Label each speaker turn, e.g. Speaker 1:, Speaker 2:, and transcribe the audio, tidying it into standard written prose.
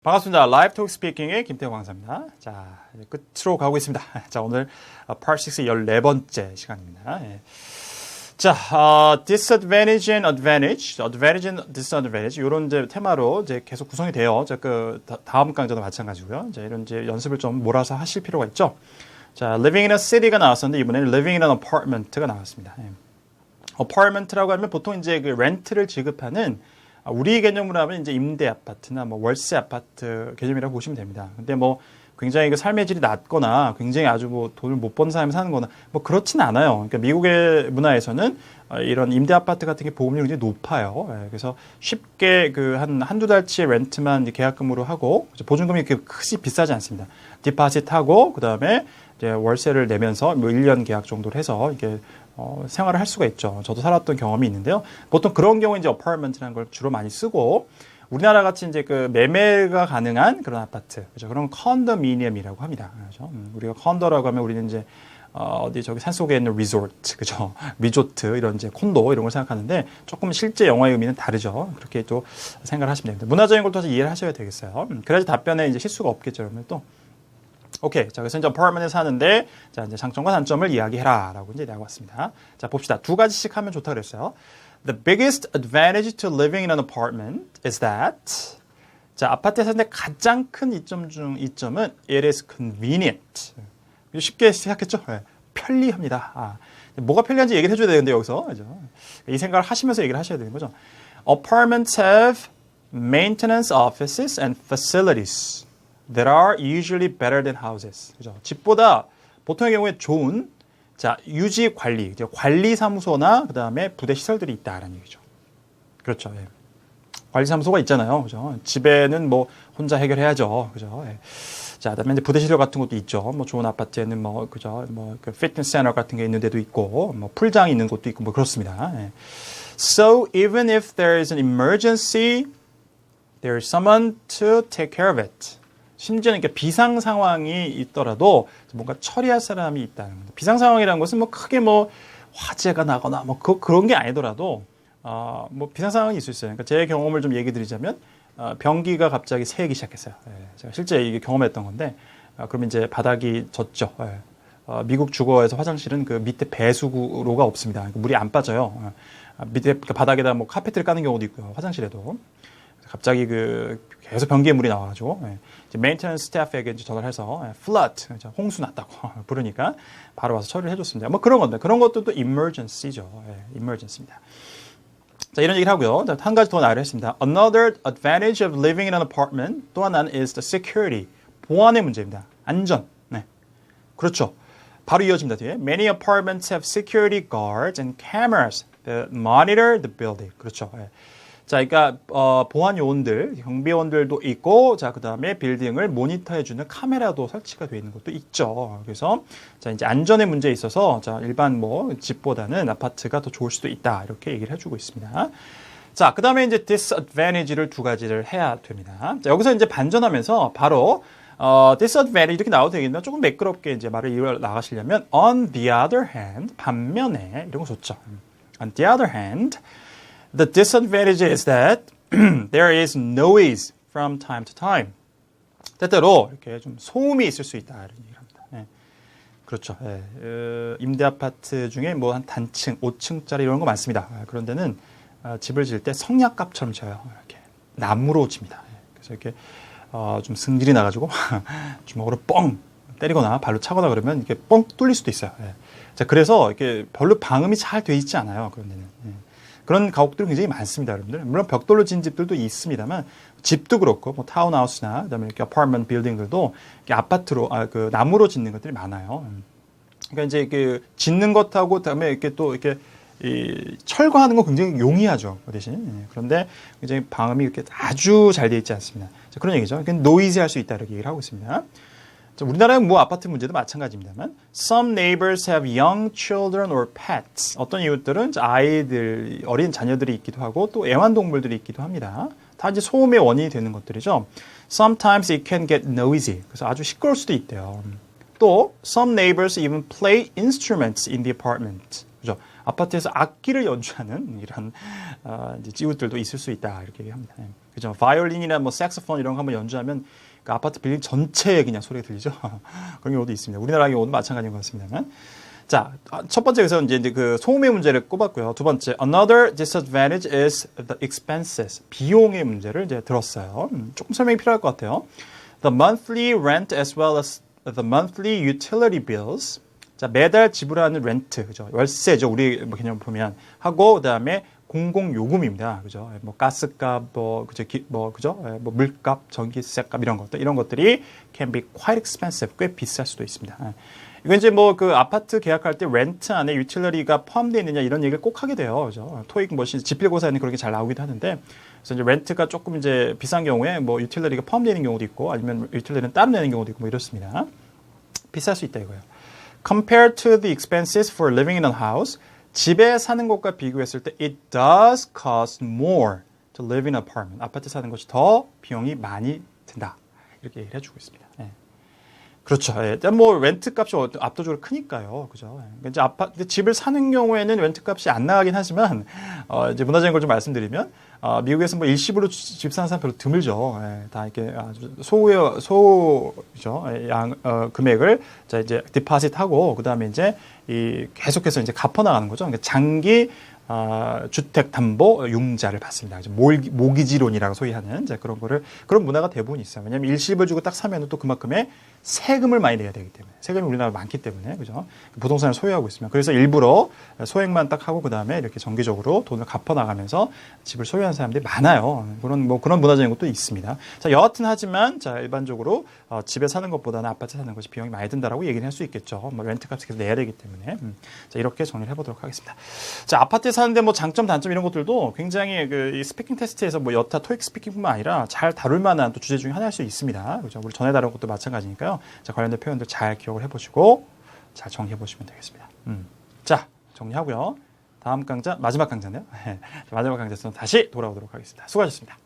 Speaker 1: 반갑습니다. 라이브 톡 스피킹의 김태형 강사입니다. 자, 끝으로 가고 있습니다. 자, 오늘 Part 6 14번째 시간입니다. 예. 자, disadvantage and advantage, advantage and disadvantage 이런 이제 테마로 이제 계속 구성이 돼요. 자, 그 다음 강좌도 마찬가지고요. 자, 이런 이제 연습을 좀 몰아서 하실 필요가 있죠. 자, living in a city가 나왔었는데 이번에는 living in an apartment가 나왔습니다. 예. apartment라고 하면 보통 이제 그 렌트를 지급하는 우리 개념으로 하면 이제 임대 아파트나 뭐 월세 아파트 개념이라고 보시면 됩니다. 근데 뭐 굉장히 그 삶의 질이 낮거나 굉장히 아주 뭐 돈을 못 버는 사람이 사는 거나 뭐 그렇진 않아요. 그러니까 미국의 문화에서는 이런 임대 아파트 같은 게 보험료가 굉장히 높아요. 그래서 쉽게 그 한두 달치의 렌트만 계약금으로 하고 보증금이 그렇게 크게 비싸지 않습니다. 디파짓 하고 그다음에 이제 월세를 내면서 뭐 1년 계약 정도를 해서 이게 생활을 할 수가 있죠. 저도 살았던 경험이 있는데요. 보통 그런 경우에 이제 어파트먼트라는 걸 주로 많이 쓰고 우리나라 같이 이제 그 매매가 가능한 그런 아파트, 그죠? 그런 컨도미니엄이라고 합니다. 그죠? 우리가 컨도라고 하면 우리는 이제 어디 저기 산속에 있는 리조트, 그죠? 리조트 이런 이제 콘도 이런 걸 생각하는데 조금 실제 영어의 의미는 다르죠. 그렇게 또 생각을 하시면 됩니다. 문화적인 걸 또 이해를 하셔야 되겠어요. 그래야지 답변에 이제 실수가 없겠죠, 여러분 또. 오케이. 자, 그래서 이제 어파트먼트에 사는데, 자, 이제 장점과 단점을 이야기해라. 라고 이제 나와 왔습니다. 자, 봅시다. 두 가지씩 하면 좋다 그랬어요. The biggest advantage to living in an apartment is that, 자, 아파트에 사는데 가장 큰 이점은 it is convenient. 쉽게 생각했죠? 네. 편리합니다. 뭐가 편리한지 얘기를 해줘야 되는데, 여기서. 그죠? 이 생각을 하시면서 얘기를 하셔야 되는 거죠. Apartments have maintenance offices and facilities that are usually better than houses. 그죠? 집보다 보통의 경우에 좋은 자 유지 관리, 관리 사무소나 그 다음에 부대 시설들이 있다라는 얘기죠. 그렇죠. 예. 관리 사무소가 있잖아요. 그죠? 집에는 뭐 혼자 해결해야죠. 그죠? 예. 자, 그다음에 이제 부대 시설 같은 것도 있죠. 뭐 좋은 아파트에는 뭐 그죠? 뭐 그 피트니스 센터 같은 게 있는 데도 있고, 뭐 풀장이 있는 곳도 있고, 뭐 그렇습니다. 예. So even if there is an emergency, there is someone to take care of it. 심지어는 이렇게 비상 상황이 있더라도 뭔가 처리할 사람이 있다는 겁니다. 비상 상황이라는 것은 뭐 크게 뭐 화재가 나거나 뭐 그런 게 아니더라도 뭐 비상 상황이 있을 수 있어요. 그러니까 제 경험을 좀 얘기 드리자면 변기가 갑자기 새기 시작했어요. 제가 실제 이게 경험했던 건데 그러면 이제 바닥이 젖죠. 미국 주거에서 화장실은 그 밑에 배수구로가 없습니다. 그러니까 물이 안 빠져요. 밑에 바닥에다 뭐 카페트를 까는 경우도 있고요. 화장실에도. 갑자기 그 계속 변기에 물이 나와가지고 이제 메인테넌스 스태프에게 이제 전화를 해서 flood, 홍수 났다고 부르니까 바로 와서 처리를 해줬습니다. 뭐 그런 건데 그런 것도 또 emergency죠. emergency입니다. 자 이런 얘기를 하고요. 한 가지 더 나열을 했습니다. Another advantage of living in an apartment 또 하나는 is the security, 보안의 문제입니다. 안전. 네, 그렇죠. 바로 이어집니다. 뒤에 many apartments have security guards and cameras that monitor the building. 그렇죠. 자, 그러니까 보안 요원들, 경비원들도 있고, 자 그다음에 빌딩을 모니터해주는 카메라도 설치가 되어 있는 것도 있죠. 그래서 자 이제 안전의 문제에 있어서 자 일반 뭐 집보다는 아파트가 더 좋을 수도 있다 이렇게 얘기를 해주고 있습니다. 자 그다음에 이제 disadvantage를 두 가지를 해야 됩니다. 자 여기서 이제 반전하면서 바로 disadvantage 이렇게 나와도 되겠는데 조금 매끄럽게 이제 말을 이어 나가시려면 on the other hand 반면에 이런 거 좋죠. On the other hand. The disadvantage is that there is noise from time to time. 때때로 이렇게 좀 소음이 있을 수 있다 이런 얘기를 합니다. 네. 그렇죠. 임대 아파트 중에 뭐 한 단층, 5층짜리 이런 거 많습니다. 그런 데는 집을 지을 때 성냥갑처럼 져요. 이렇게 나무로 칩니다. 그래서 이렇게 좀 승질이 나가지고 주먹으로 뻥 때리거나 발로 차거나 그러면 이렇게 뻥 뚫릴 수도 있어요. 자 그래서 이렇게 별로 방음이 잘 돼 있지 않아요. 그런 데는. 그런 가옥들이 굉장히 많습니다, 여러분들. 물론 벽돌로 진 집들도 있습니다만 집도 그렇고 뭐 타운하우스나 그다음에 이렇게 어파트먼트 빌딩들도 이렇게 아파트로 그 나무로 짓는 것들이 많아요. 그러니까 이제 그 짓는 것하고 그다음에 이렇게 또 이렇게 이 철거하는 건 굉장히 용이하죠, 그 대신. 그런데 굉장히 방음이 이렇게 아주 잘 돼 있지 않습니다. 자, 그런 얘기죠. 그러니까 노이즈할 수 있다 이렇게 얘기를 하고 있습니다. 우리나라의 뭐 아파트 문제도 마찬가지입니다만 some neighbors have young children or pets. 어떤 이웃들은 아이들, 어린 자녀들이 있기도 하고 또 애완동물들이 있기도 합니다. 다 이제 소음의 원인이 되는 것들이죠. Sometimes it can get noisy. 그래서 아주 시끄러울 수도 있대요. 또 some neighbors even play instruments in the apartment. 그죠? 아파트에서 악기를 연주하는 이런 이제 찌우들도 있을 수 있다 이렇게 얘기합니다. 그죠? 바이올린이나 뭐 색소폰 이런 거 한번 연주하면 그 아파트 빌딩 전체에 그냥 소리가 들리죠. 그런 경우도 있습니다. 우리나라 경우도 마찬가지인 것 같습니다만. 자, 첫 번째 그래서 이제 그 소음의 문제를 꼽았고요. 두 번째, another disadvantage is the expenses. 비용의 문제를 이제 들었어요. 조금 설명이 필요할 것 같아요. The monthly rent as well as the monthly utility bills. 자, 매달 지불하는 렌트, 그죠? 월세죠. 우리 뭐 개념 보면 하고 그다음에 공공 요금입니다. 그죠? 뭐 가스값, 그죠? 뭐 물값, 전기세값 이런 것들이 can be quite expensive. 꽤 비쌀 수도 있습니다. 이건 이제 뭐 그 아파트 계약할 때 렌트 안에 유틸러리가 포함되어 있느냐 이런 얘기를 꼭 하게 돼요. 그죠? 토익 뭐 지필고사에는 그렇게 잘 나오기도 하는데 그래서 이제 렌트가 조금 이제 비싼 경우에 뭐 유틸러리가 포함되어 있는 경우도 있고 아니면 유틸러리는 따로 내는 경우도 있고 뭐 이렇습니다. 비쌀 수 있다 이거예요. Compared to the expenses for living in a house, 집에 사는 것과 비교했을 때 it does cost more to live in an apartment. 아파트 사는 것이 더 비용이 많이 든다. 이렇게 얘기를 해주고 있습니다. 네. 그렇죠. 예. 뭐 렌트 값이 압도적으로 크니까요. 그죠? 이제 집을 사는 경우에는 렌트 값이 안 나가긴 하지만 이제 문화적인 걸 좀 말씀드리면 미국에서 뭐 일시불로 집 사는 사람 별로 드물죠. 예. 다 이렇게 소죠. 금액을 자 이제 디파짓하고 그다음에 이제 계속해서 이제 갚아 나가는 거죠. 그러니까 장기 주택담보 융자를 받습니다. 모기지론이라고 소위 하는 그런 문화가 대부분 있어요. 왜냐하면 일시불 주고 딱 사면 또 그만큼의 세금을 많이 내야 되기 때문에 세금이 우리나라 많기 때문에 그죠? 부동산을 소유하고 있으면 그래서 일부러 소액만 딱 하고 그 다음에 이렇게 정기적으로 돈을 갚아 나가면서 집을 소유하는 사람들이 많아요. 그런 문화적인 것도 있습니다. 자 여하튼 하지만 자 일반적으로 집에 사는 것보다는 아파트 사는 것이 비용이 많이 든다라고 얘기를 할 수 있겠죠. 뭐 렌트값을 계속 내야 되기 때문에 자 이렇게 정리를 해보도록 하겠습니다. 자 아파트에 사는데 뭐 장점 단점 이런 것들도 굉장히 이 스피킹 테스트에서 뭐 여타 토익 스피킹뿐만 아니라 잘 다룰 만한 또 주제 중에 하나일 수 있습니다. 그죠? 우리 전에 다룬 것도 마찬가지니까요. 자 관련된 표현들 잘 기억을 해보시고 잘 정리해 보시면 되겠습니다. 자 정리하고요. 다음 강좌 마지막 강좌인데요. 마지막 강좌에서 다시 돌아오도록 하겠습니다. 수고하셨습니다.